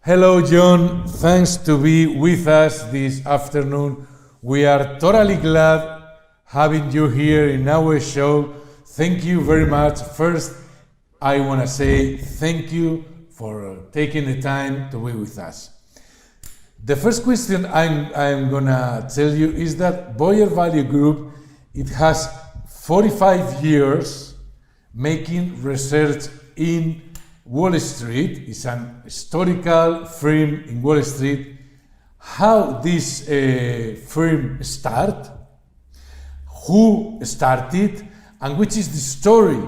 Hello, John. Thanks to be with us this afternoon. We are totally glad having you here in our show. Thank you very much. First, I want to say thank you for taking the time to be with us. The first question I'm going to tell you is that Boyar Value Group, it has 45 years making research in Wall Street. It's an historical firm in Wall Street. How this firm start? Who started? And which is the story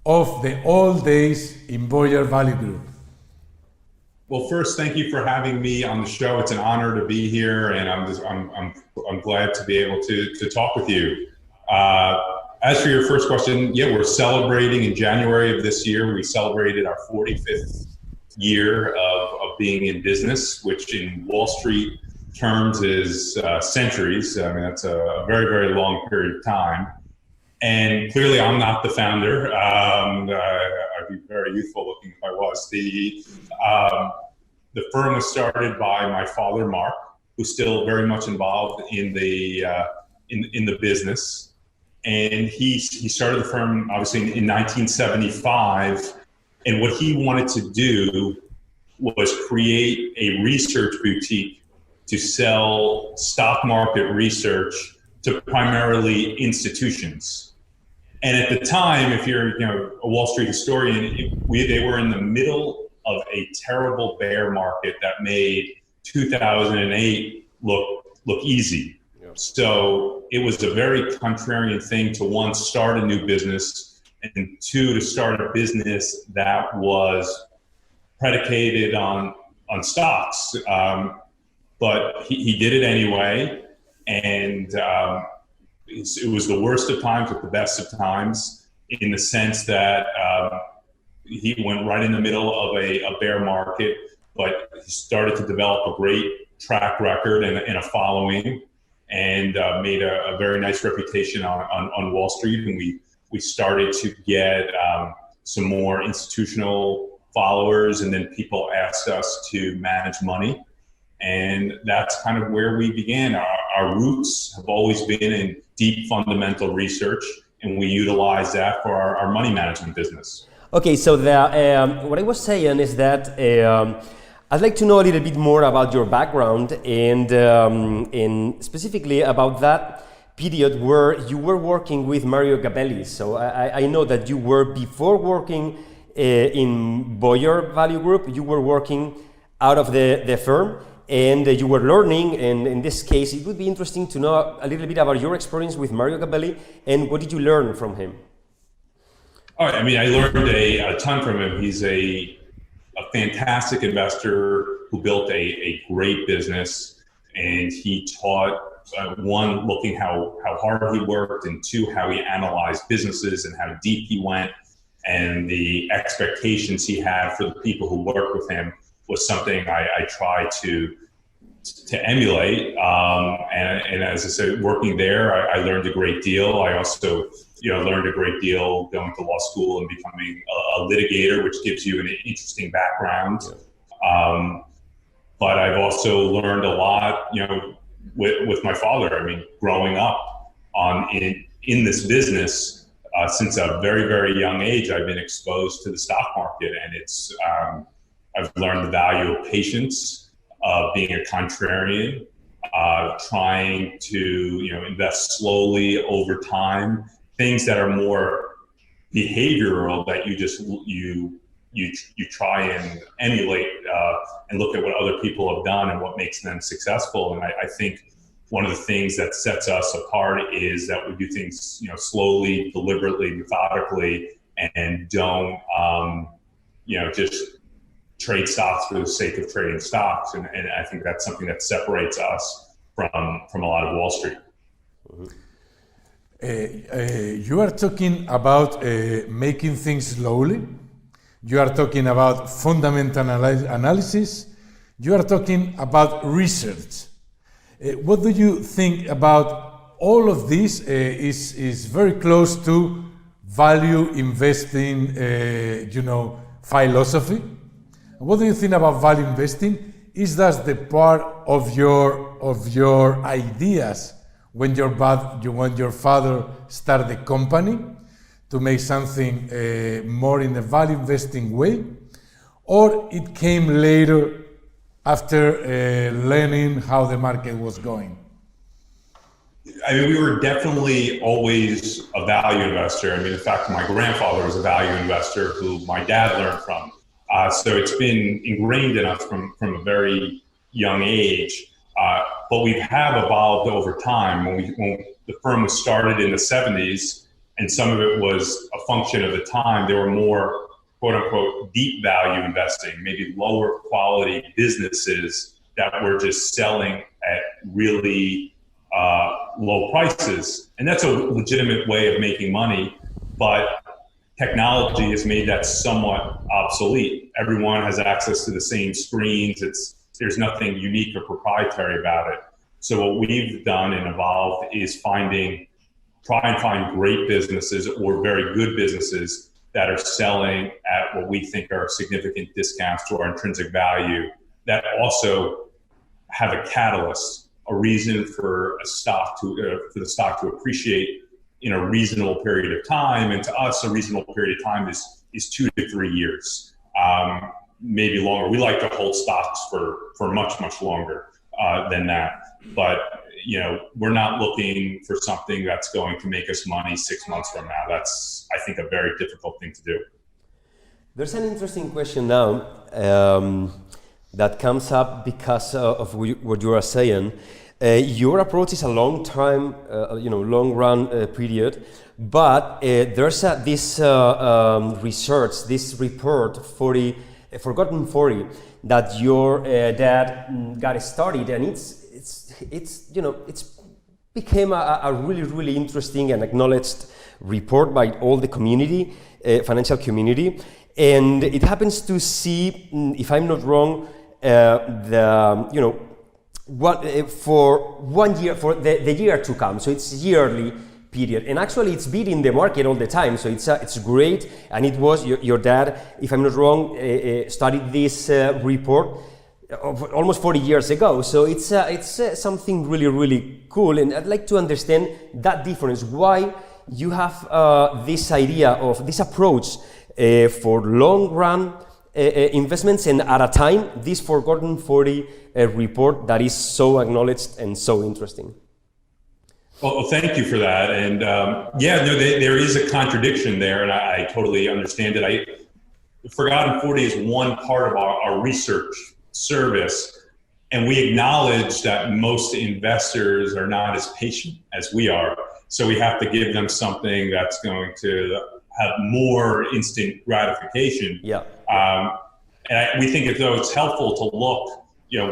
of the old days in Boyar Value Group? Well, first, thank you for having me on the show. It's an honor to be here, and I'm glad to be able to talk with you. As for your first question, yeah, we're celebrating in January of this year. We celebrated our 45th year of being in business, which in Wall Street terms is centuries. I mean, that's a very, very long period of time. And clearly, I'm not the founder. I'd be very youthful looking if I was. The firm was started by my father, Mark, who's still very much involved in the business. And he started the firm obviously in 1975. And what he wanted to do was create a research boutique to sell stock market research to primarily institutions. And at the time, if you're a Wall Street historian, they were in the middle of a terrible bear market that made 2008 look easy. So it was a very contrarian thing to, one, start a new business, and two, to start a business that was predicated on stocks. But he did it anyway, and it was the worst of times with the best of times, in the sense that he went right in the middle of a bear market, but he started to develop a great track record and a following, and made a very nice reputation on Wall Street. And we started to get some more institutional followers, and then people asked us to manage money. And that's kind of where we began. Our roots have always been in deep fundamental research, and we utilize that for our money management business. Okay, so what I was saying is that I'd like to know a little bit more about your background, and specifically about that period where you were working with Mario Gabelli. So I know that you were, before working in Boyar Value Group, you were working out of the firm, and you were learning. And in this case, it would be interesting to know a little bit about your experience with Mario Gabelli, and what did you learn from him? All right, I mean, I learned a ton from him. He's a fantastic investor who built a great business, and he taught, one, looking how hard he worked, and two, how he analyzed businesses and how deep he went, and the expectations he had for the people who worked with him was something I try to emulate. And as I said, working there, I learned a great deal. I also learned a great deal going to law school and becoming a litigator, which gives you an interesting background. But I've also learned a lot, with my father. I mean, growing up in this business, since a very, very young age, I've been exposed to the stock market, and it's I've learned the value of patience, being a contrarian, trying to invest slowly over time. Things that are more behavioral, that you try and emulate, and look at what other people have done and what makes them successful. And I think one of the things that sets us apart is that we do things slowly, deliberately, methodically, and don't just trade stocks for the sake of trading stocks. And I think that's something that separates us from a lot of Wall Street. Mm-hmm. You are talking about making things slowly. You are talking about fundamental analysis. You are talking about research. What do you think about all of this? Is very close to value investing, philosophy. What do you think about value investing? Is that the part of your ideas when your father started the company to make something more in a value investing way, or it came later after learning how the market was going? I mean, we were definitely always a value investor. I mean, in fact, my grandfather was a value investor who my dad learned from. So it's been ingrained in us from a very young age. But we have evolved over time. When the firm was started in the 70s, and some of it was a function of the time, there were more, quote unquote, deep value investing, maybe lower quality businesses that were just selling at really low prices. And that's a legitimate way of making money, but technology has made that somewhat obsolete. Everyone has access to the same screens. There's nothing unique or proprietary about it. So what we've done and evolved is try and find great businesses or very good businesses that are selling at what we think are significant discounts to our intrinsic value, that also have a catalyst, a reason for the stock to appreciate in a reasonable period of time. And to us, a reasonable period of time is 2 to 3 years, maybe longer. We like to hold stocks for much, much longer than that. But we're not looking for something that's going to make us money 6 months from now. That's, I think, a very difficult thing to do. There's an interesting question now that comes up because of what you are saying. Your approach is a long-time, long-run period, but there's this research, this report, Forgotten 40, that your dad got started, and it's became a really interesting and acknowledged report by all the community, financial community, and it happens to see, if I'm not wrong, for 1 year, for the year to come. So it's yearly period, and actually it's beating the market all the time. So it's great, and it was your dad, if I'm not wrong, studied this report almost 40 years ago. So it's something really cool, and I'd like to understand that difference. Why you have this idea of this approach for long run investments, and at a time this Forgotten 40 report that is so acknowledged and so interesting. Well, thank you for that. And there is a contradiction there, and I totally understand it. Forgotten 40 is one part of our research service, and we acknowledge that most investors are not as patient as we are. So we have to give them something that's going to have more instant gratification. Yeah. And we think it's helpful to look,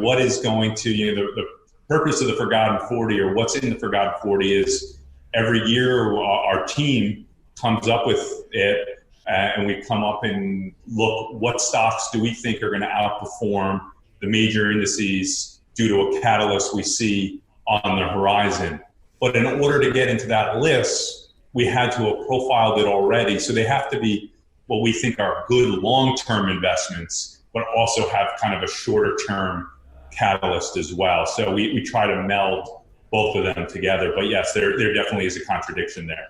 what is going to, the purpose of the Forgotten 40, or what's in the Forgotten 40, is every year our team comes up with it, and we come up and look, what stocks do we think are going to outperform the major indices due to a catalyst we see on the horizon. But in order to get into that list, we had to have profiled it already. So they have to be what we think are good long-term investments, but also have kind of a shorter-term catalyst as well. So we try to meld both of them together. But yes, there definitely is a contradiction there.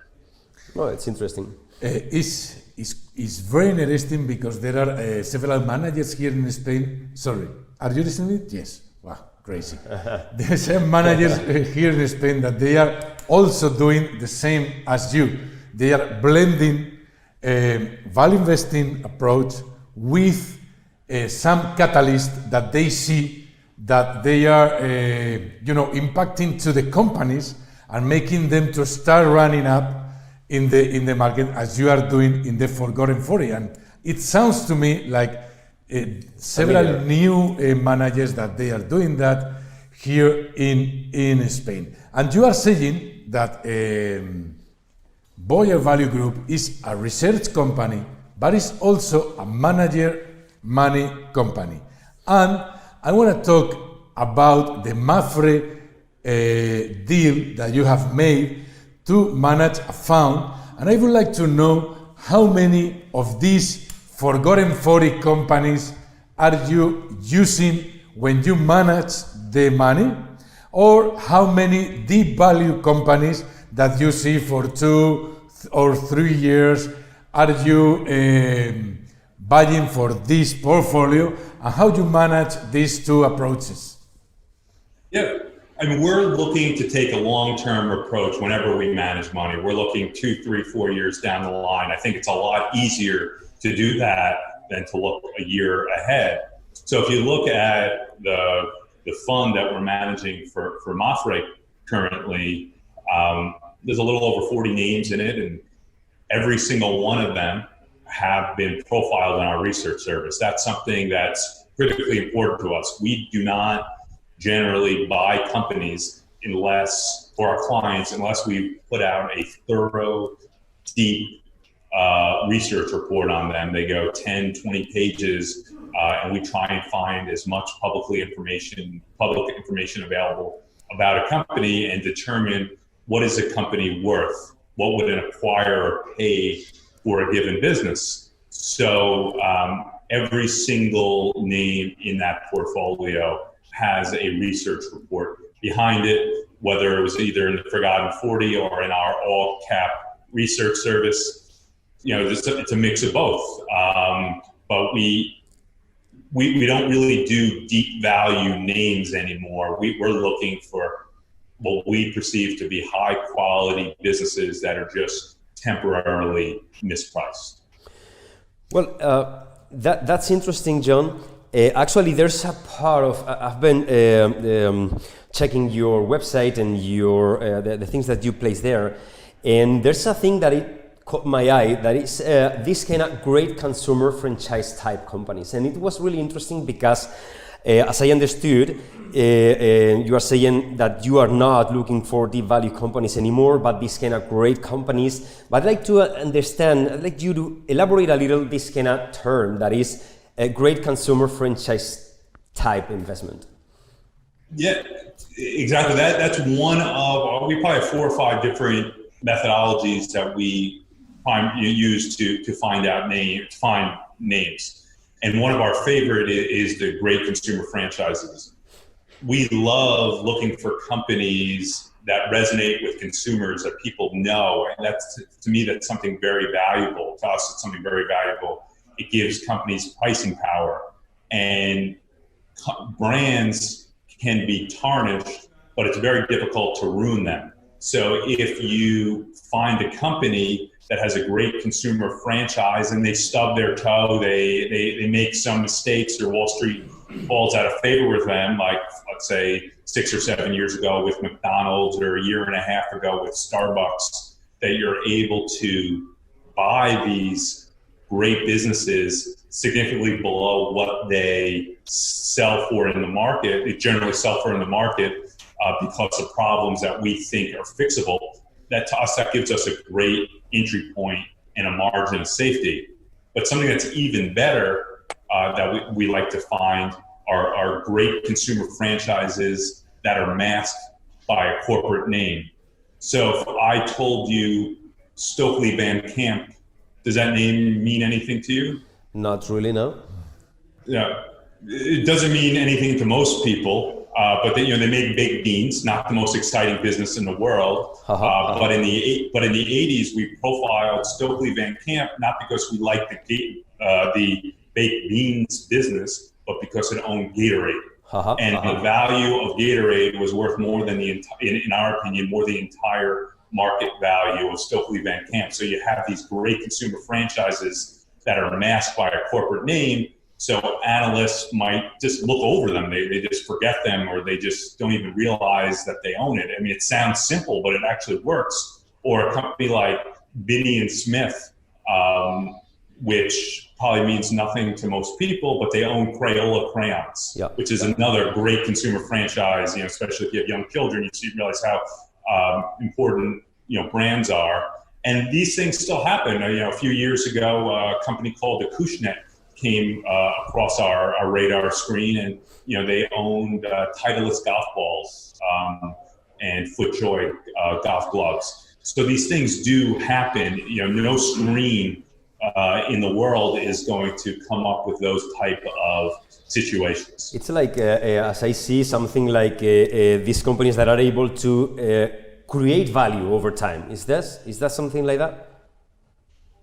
Oh, it's interesting. It's very interesting because there are several managers here in Spain. Sorry, are you listening? Yes. Wow, crazy. There are some managers here in Spain that they are also doing the same as you. They are blending value investing approach with some catalyst that they see that they are impacting to the companies and making them to start running up in the market, as you are doing in the Forgotten 40. And it sounds to me like several new managers that they are doing that here in Spain. And you are saying that Boyar Value Group is a research company, but it's also a manager money company. And I want to talk about the MAPFRE deal that you have made to manage a fund. And I would like to know how many of these Forgotten 40 companies are you using when you manage the money? Or how many deep value companies that you see for 2 or 3 years are you buying for this portfolio, and how do you manage these two approaches? Yeah, I mean, we're looking to take a long-term approach whenever we manage money. We're looking 2, 3, 4 years down the line. I think it's a lot easier to do that than to look a year ahead. So if you look at the fund that we're managing for MAPFRE currently, there's a little over 40 names in it, and every single one of them have been profiled in our research service. That's something that's critically important to us. We do not generally buy companies for our clients unless we put out a thorough, deep research report on them. They go 10, 20 pages, and we try and find as much public information available about a company and determine what is a company worth, what would an acquirer pay for a given business. So every single name in that portfolio has a research report behind it, whether it was either in the Forgotten 40 or in our all-cap research service. You know, it's a mix of both. But we don't really do deep value names anymore. We're looking for what we perceive to be high quality businesses that are just temporarily mispriced. Well, that's interesting, John. Actually, there's a part of I've been checking your website and your the things that you place there, and there's a thing that it caught my eye, that is this kind of great consumer franchise type companies, and it was really interesting because, as I understood, you are saying that you are not looking for deep value companies anymore, but these kind of great companies. But I'd like to understand, I'd like you to elaborate a little this kind of term that is a great consumer franchise type investment. Yeah, exactly. That's one of, we probably have 4 or 5 different methodologies that we use to find names. And one of our favorite is the great consumer franchises. We love looking for companies that resonate with consumers, that people know. And that's, to me, that's something very valuable. To us, it's something very valuable. It gives companies pricing power. And brands can be tarnished, but it's very difficult to ruin them. So if you find a company that has a great consumer franchise and they stub their toe, they make some mistakes, or Wall Street falls out of favor with them, like let's say 6 or 7 years ago with McDonald's, or a year and a half ago with Starbucks, that you're able to buy these great businesses significantly below what they sell for in the market. They generally sell for in the market because of problems that we think are fixable. That to us, that gives us a great entry point and a margin of safety. But something that's even better that we like to find are great consumer franchises that are masked by a corporate name. So if I told you Stokely Van Camp, does that name mean anything to you? Not really, no. Yeah, it doesn't mean anything to most people. But they make baked beans, not the most exciting business in the world. But in the 80s, we profiled Stokely Van Camp not because we liked the baked beans business, but because it owned Gatorade. And the value of Gatorade was worth more than in our opinion, more the entire market value of Stokely Van Camp. So you have these great consumer franchises that are masked by a corporate name. So analysts might just look over them. They just forget them, or they just don't even realize that they own it. I mean, it sounds simple, but it actually works. Or a company like Binney and Smith, which probably means nothing to most people, but they own Crayola crayons, which is another great consumer franchise. Especially if you have young children, you realize how important brands are. And these things still happen. A few years ago, a company called Acushnet came across our radar screen, and they owned Titleist golf balls and FootJoy golf gloves. So these things do happen. No screen in the world is going to come up with those type of situations. It's like, as I see, something like these companies that are able to create value over time. Is that something like that?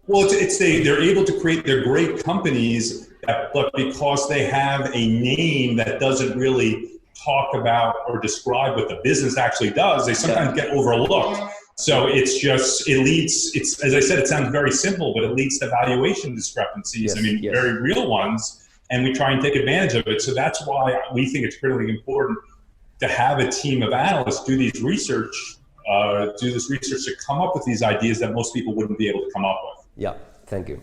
Well, they're able to create their great companies, but because they have a name that doesn't really talk about or describe what the business actually does, they sometimes get overlooked. So it's as I said, it sounds very simple, but it leads to valuation discrepancies. Very real ones, and we try and take advantage of it. So that's why we think it's critically important to have a team of analysts do this research to come up with these ideas that most people wouldn't be able to come up with. Yeah, thank you.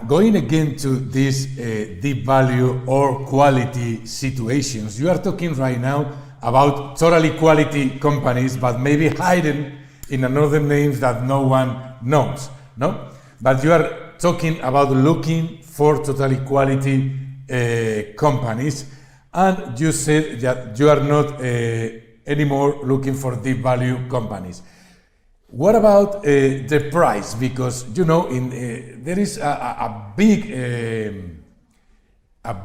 Going again to these deep value or quality situations, you are talking right now about totally quality companies, but maybe hidden in another names that no one knows, no? But you are talking about looking for totally quality companies, and you said that you are not anymore looking for deep value companies. What about the price? Because there is a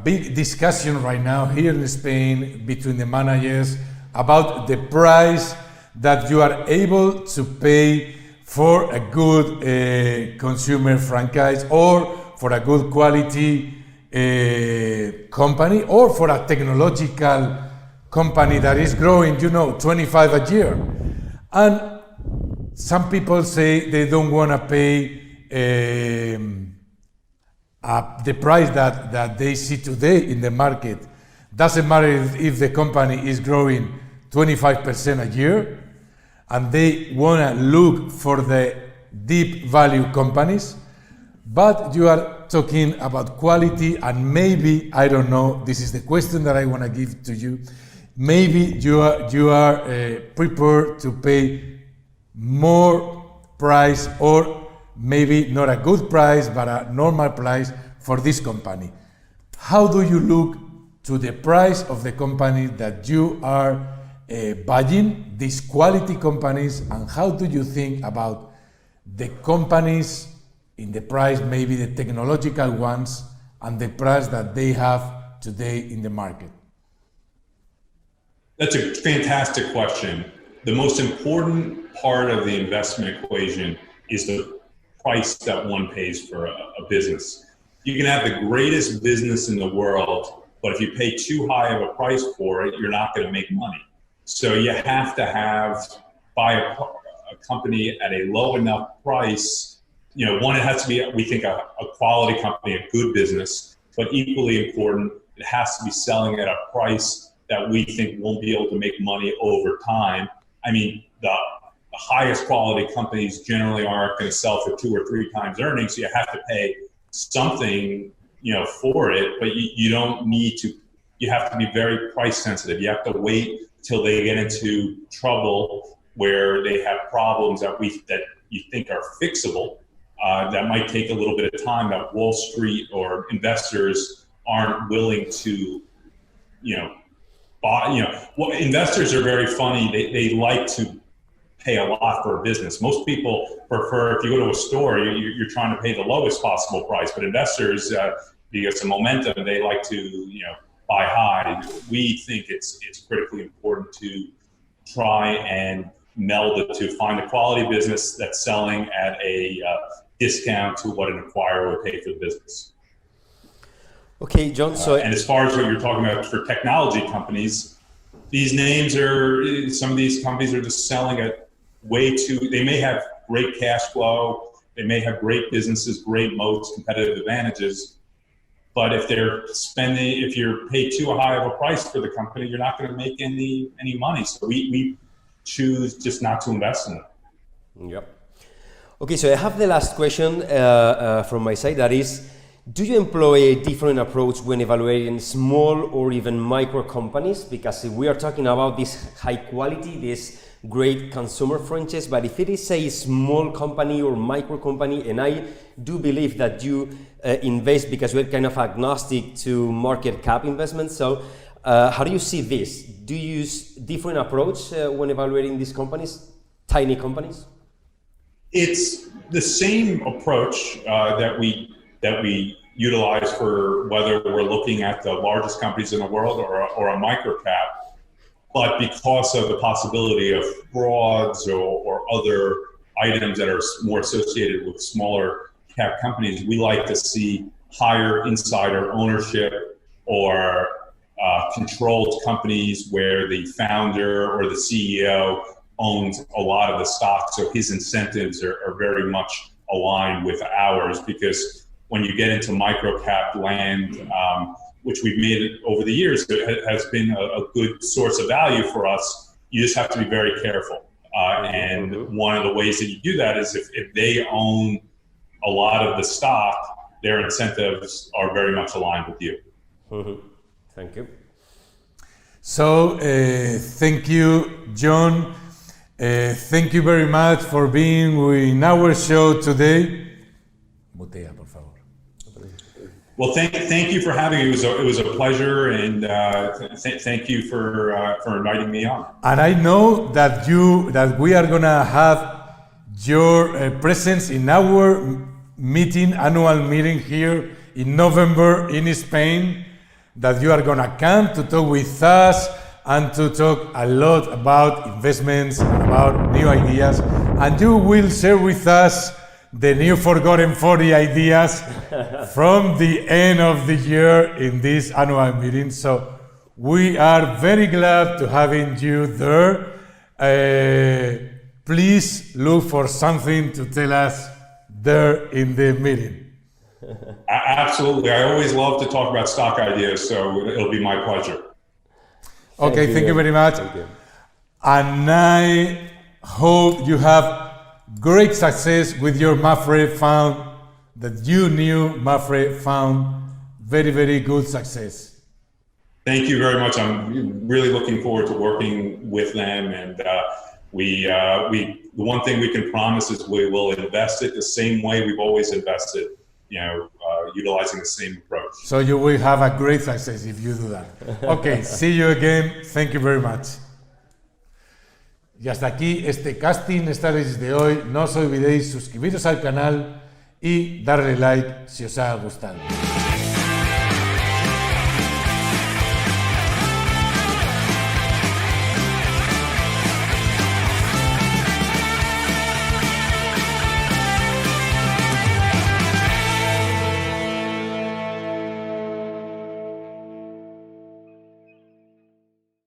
big discussion right now here in Spain between the managers about the price that you are able to pay for a good consumer franchise, or for a good quality company, or for a technological company that is growing 25 a year. And some people say they don't want to pay the price that they see today in the market. Doesn't matter if the company is growing 25% a year, and they want to look for the deep value companies. But you are talking about quality, and maybe, I don't know, this is the question that I want to give to you. Maybe you are prepared to pay more price, or maybe not a good price, but a normal price for this company. How do you look to the price of the company that you are buying, these quality companies, and how do you think about the companies in the price, maybe the technological ones, and the price that they have today in the market? That's a fantastic question. The most important part of the investment equation is the price that one pays for a business. You can have the greatest business in the world, but if you pay too high of a price for it, you're not going to make money. So you have to buy a company at a low enough price. One, it has to be, we think, a quality company, a good business, but equally important, it has to be selling at a price that we think won't be able to make money over time. The highest quality companies generally aren't going to sell for 2 or 3 times earnings, so you have to pay something, for it, but you don't need to. You have to be very price sensitive. You have to wait till they get into trouble where they have problems that you think are fixable. That might take a little bit of time, that Wall Street or investors aren't willing to, buy. Well, investors are very funny. They like to pay a lot for a business. Most people prefer, if you go to a store, you're trying to pay the lowest possible price, but investors, because of momentum, they like to, buy high. We think it's critically important to try and meld the two, find a quality business that's selling at a discount to what an acquirer would pay for the business. Okay, John, and as far as what you're talking about for technology companies, some of these companies are just selling at they may have great cash flow, they may have great businesses, great moats, competitive advantages, but if you're paid too high of a price for the company, you're not going to make any money. So we choose just not to invest in it. Yep. Okay, so I have the last question from my side. That is, do you employ a different approach when evaluating small or even micro companies? Because we are talking about this high quality, this great consumer franchise, but if it is a small company or micro company, and I do believe that you invest because we're kind of agnostic to market cap investments. So how do you see this? Do you use different approach when evaluating these companies, tiny companies? It's the same approach that we utilize for whether we're looking at the largest companies in the world or a microcap. But because of the possibility of frauds or other items that are more associated with smaller cap companies, we like to see higher insider ownership or controlled companies where the founder or the CEO owns a lot of the stock, so his incentives are very much aligned with ours. Because when you get into microcap land, which we've made over the years, it has been a good source of value for us. You just have to be very careful. And one of the ways that you do that is if they own a lot of the stock, their incentives are very much aligned with you. Thank you. So, thank you, John. Thank you very much for being in our show today. Mutea, por favor. Well, thank you for having me. It was a pleasure, and thank you for inviting me on. And I know that we are gonna have your presence in our annual meeting here in November in Spain. That you are gonna come to talk with us and to talk a lot about investments, about new ideas, and you will share with us the new Forgotten 40 ideas from the end of the year in this annual meeting. So we are very glad to having you there. Please look for something to tell us there in the meeting. Absolutely. I always love to talk about stock ideas, so it'll be my pleasure. Okay, thank you very much. Thank you. And I hope you have great success with your MAPFRE fund, that you knew MAPFRE found very, very good success. Thank you very much. I'm really looking forward to working with them, and the one thing we can promise is we will invest it the same way we've always invested, utilizing the same approach. So you will have a great success if you do that. Okay, see you again. Thank you very much. Y hasta aquí este casting strategies de hoy. No os olvidéis suscribiros al canal y darle like si os ha gustado.